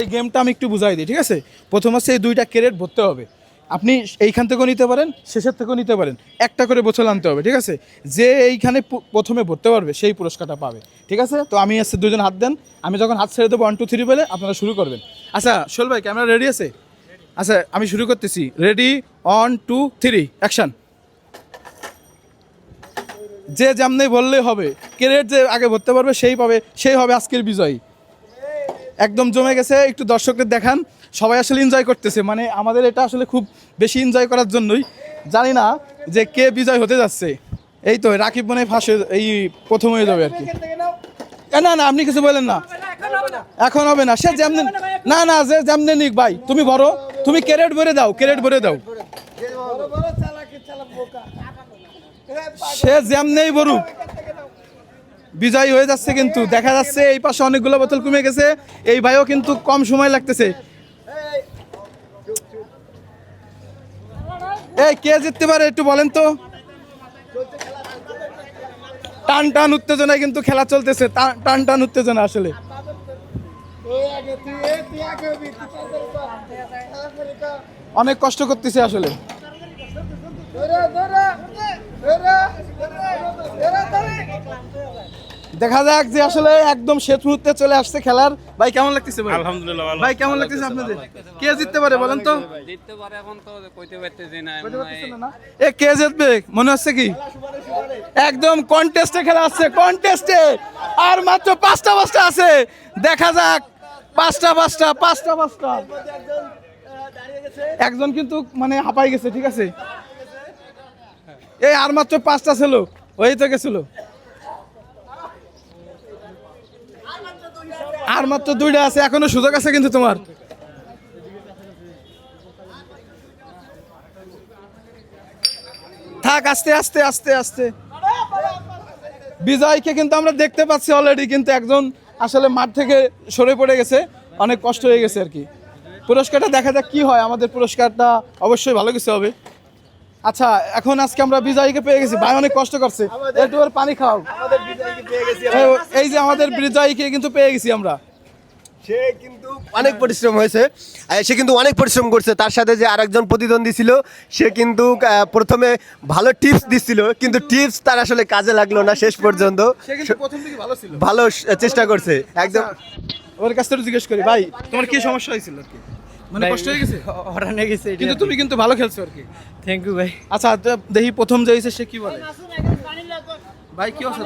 এই গেমটা আমি একটু বুঝাই দিই, ঠিক আছে? প্রথম হচ্ছে এই 2টা ক্যারেট ভরতে হবে। আপনি এইখান থেকেও নিতে পারেন, শেষের থেকেও নিতে পারেন। একটা করে বোতল আনতে হবে, ঠিক আছে? যে এইখানে প্রথমে ভরতে পারবে সেই পুরস্কারটা পাবে, ঠিক আছে? তো আমি আসছে 2জন হাত দেন, আমি যখন হাত ছেড়ে দেবো 1 2 3 বলে আপনারা শুরু করবেন। আচ্ছা শোল ভাই, ক্যামেরা রেডি আছে? আচ্ছা আমি শুরু করতেছি, রেডি 1 2 3 অ্যাকশন। যে যেমনি বললেই হবে, ক্যারেট যে আগে ভরতে পারবে সেই পাবে, সেই হবে আজকের বিজয়ী। একদম জমে গেছে, একটু দর্শকদের দেখান। সবাই আসলে এনজয় করতেছে, মানে আমাদের এটা আসলে খুব বেশি এনজয় করার জন্যই। জানি না যে কে বিজয় হতে যাচ্ছে। এই তো রাকিব মনে ফাঁসে এই প্রথম হয়ে যাবে আর কি। না না আপনি কিছু বলেন না, এখন হবে না। সে যেমনি না না যে যেমনি নিক ভাই, তুমি ভরো, তুমি ক্যারেট ভরে দাও, ক্যারেট ভরে দাও। সে যেমনি ভরুক, বিজয়ী হয়ে যাচ্ছে। কিন্তু দেখা যাচ্ছে এই পাশে অনেকগুলো বোতল কমে গেছে, এই ভাইও কিন্তু কম সময় লাগতেছে। এই কে জিততে পারে একটু বলেন তো? টান টান উত্তেজনায় কিন্তু খেলা চলতেছে, টান টান উত্তেজনা আসলে। অনেক কষ্ট করতেছে আসলে। দেখা যাক যে আসলে একদম শেষ মুহূর্তে চলে আসছে খেলার। ভাই কেমন লাগতেছে? ভাই আলহামদুলিল্লাহ ভালো। ভাই কেমন লাগতেছে আপনাদের? কে জিততে পারে বলেন তো? জিততে পারে এখন তো কইতে পারতেছি না। এ কে জিতবে মনে হচ্ছে কি? একদম কন্টেস্টে খেলা আছে, কন্টেস্টে। আর মাত্র 5টা আছে, দেখা যাক। 5টা। একজন কিন্তু মানে হাঁপাই গেছে, ঠিক আছে? এই আর মাত্র 5টা ছিল, ওই তো গেছিল। আর মাত্র 2টা আছে, এখনো সুযোগ আছে কিন্তু তোমার। থাক, আস্তে। বিজয়কে কিন্তু আমরা দেখতে পাচ্ছি অলরেডি, কিন্তু একজন আসলে মাঠ থেকে সরে পড়ে গেছে, অনেক কষ্ট হয়ে গেছে আর কি। পুরস্কারটা দেখা যাক কি হয়, আমাদের পুরস্কারটা অবশ্যই ভালো কিছু হবে। আচ্ছা এখন আজকে আমরা বিজয়ীকে পেয়ে গেছি, ভাই অনেক কষ্ট করছে, একটু ওর পানি খাও। এই যে আমাদের বিজয়ীকে কিন্তু পেয়ে গেছি আমরা। সে কিন্তু অনেক পরিশ্রম হয়েছে, সে কিন্তু অনেক পরিশ্রম করছে। তার সাথে যে আরেকজন প্রতিদ্বন্দ্বী ছিল, সে কিন্তু প্রথমে ভালো টিপস দিচ্ছিল, কিন্তু টিপস তার আসলে কাজে লাগলো না শেষ পর্যন্ত। সে কিন্তু প্রথম থেকে ভালো ছিল, ভালো চেষ্টা করছে একদম। ওর কাছ থেকে জিজ্ঞেস করি, ভাই তোমার কি সমস্যা হয়েছিল আর কি? মানে কষ্ট হয়ে গেছে? হরানে গেছে, কিন্তু তুমি কিন্তু ভালো খেলছো আর কি। থ্যাংক ইউ ভাই। আচ্ছা দেখি প্রথম যে হয়েছে সে কি বলে। ভাই কি অবস্থা?